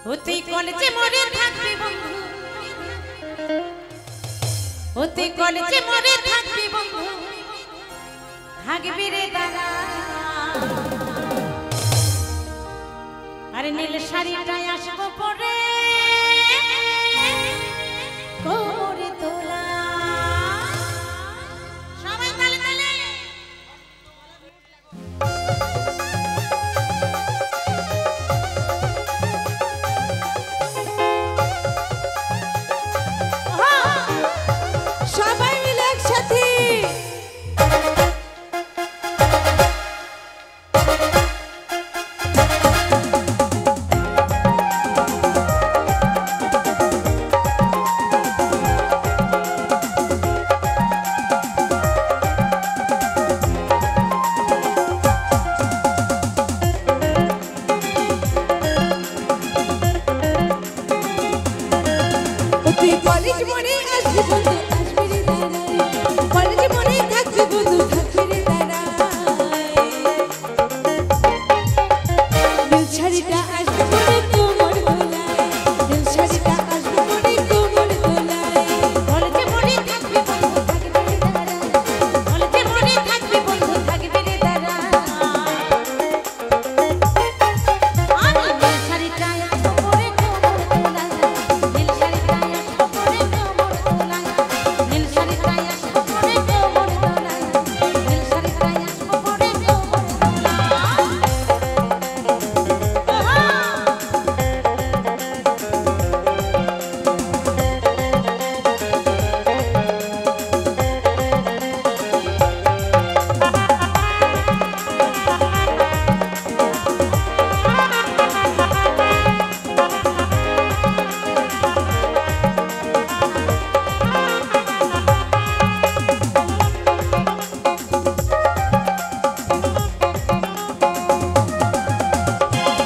হতে কলেজে মরে থাকবি বন্ধু, হতে কলেজে মরে থাকবি বন্ধু, থাকবি রে দাদা। আরে নীল শাড়িটাই আসবো পরে কোমরে তোলা। সবাই তালে তালে। সবাই মিলে একসাথে কলেজ মনে আসবি বন্ধু, আসবি রে দাঁড়ায়। কলেজ মনে থাকবি বন্ধু, থাকবি রে দাঁড়ায়। নীল শাড়িটা আসবি পরে কোমর তোলায়, নীল শাড়িটা আসবি পরে কোমর তোলায়। কলেজে মরে থাকবি বন্ধু, থাকবি রে দাদা। কলেজে মরে থাকবি বন্ধু, থাকবি রে দাদা। আমি নীল শাড়িটাই আসবো পরে কোমর তোলা, নীল শাড়িটাই আসবো পরে কোমর তোলা, নীল শাড়িটাই আসবো পরে কোমর তোলা, নীল শাড়িটাই আসবো পরে কোমর তোলা।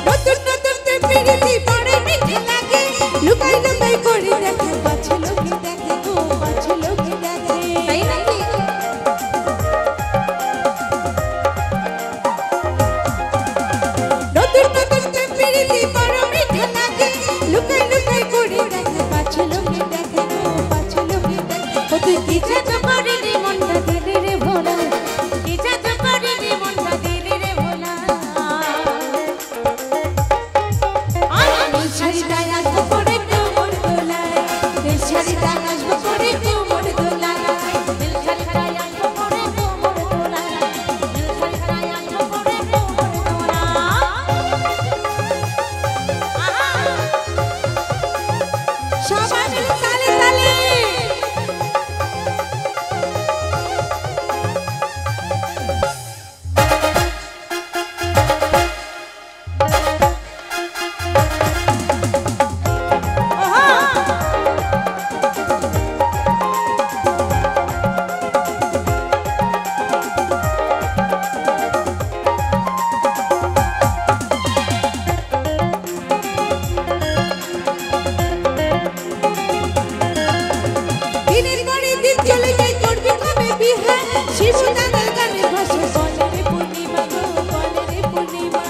নতুন নতুন তে পিরিতি পড়ে মিঠে লাগে, লুকাই লুকাই করে দেখে, পাছে লোকে দেখে গো, পাছে লোকে দেখে। তাই নাকি? নতুন নতুন তে পিরিতি পড়ে মিঠে লাগে, লুকাই লুকাই করে দেখে, পাছে লোকে দেখে গো, পাছে লোকে দেখে। ও তুই কি ইচ্ছা তো করে রে মনটা দিলে রে ভোলা, ইচ্ছা তো করে রে মনটা দিলে রে ভোলা। নীল শাড়িটাই আসবো পরে কোমর তোলায়, নীল শাড়িটাই আসবো পরে কোমর তোলায়। নীল শাড়িটাই আসবো পরে কোমর তোলা, নীল শাড়িটাই আসবো পরে কোমর তোলা। সবাই মিলে তালে তালে। দিনের পরে দিন চলে যায়, করবি কবে বিহা? শিশু দাদার গানে ভাসে বলে রে পূর্ণিমা গো, বলে রে পূর্ণিমা।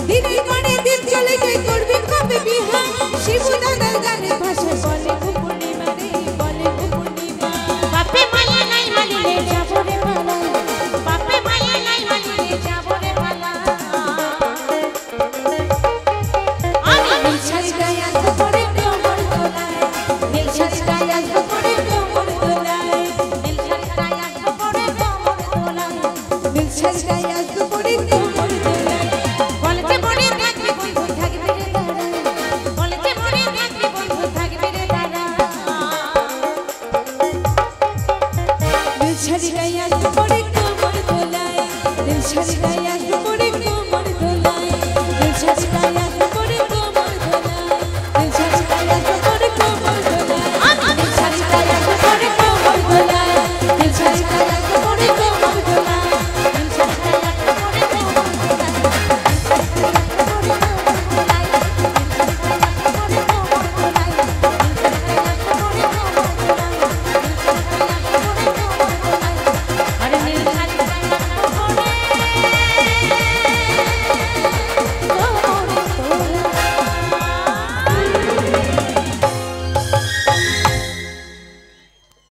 দিনের পরে দিন চলে যায়, করবি কবে বিহা? শিশু দাদার গানে ভাসে বলে গো পূর্ণিমা রে, বলে গো পূর্ণিমা। বাপে মায়া নাই মানিলে যাবো রে পালা, বাপে মায়া নাই মানিলে যাবো রে পালা। নীল শাড়িটাই আসবো পরে কোমর তোলায়, নীল শাড়িটাই আসবো পরে কোমর তোলায়। নীল শাড়িটাই আসবো পরে কোমর তোলা, নীল শাড়িটাই আসবো পরে কোমর তোলায়। কলেজে মরে থাকবি বন্ধু, থাকবি রে দাদা। কলেজে মরে থাকবি বন্ধু, থাকবি রে দাদা। নীল শাড়িটাই আসবো পরে কোমর তোলায়, নীল শাড়িটাই আসবো পরে কোমর তোলায়। নীল শাড়িটাই আসবো পরে কোমর তোলায়, নীল শাড়িটাই আসবো পরে কোমর তোলায়। নীল শাড়িটাই আসবো পরে কোমর তোলায়, নীল শাড়িটাই আসবো পরে কোমর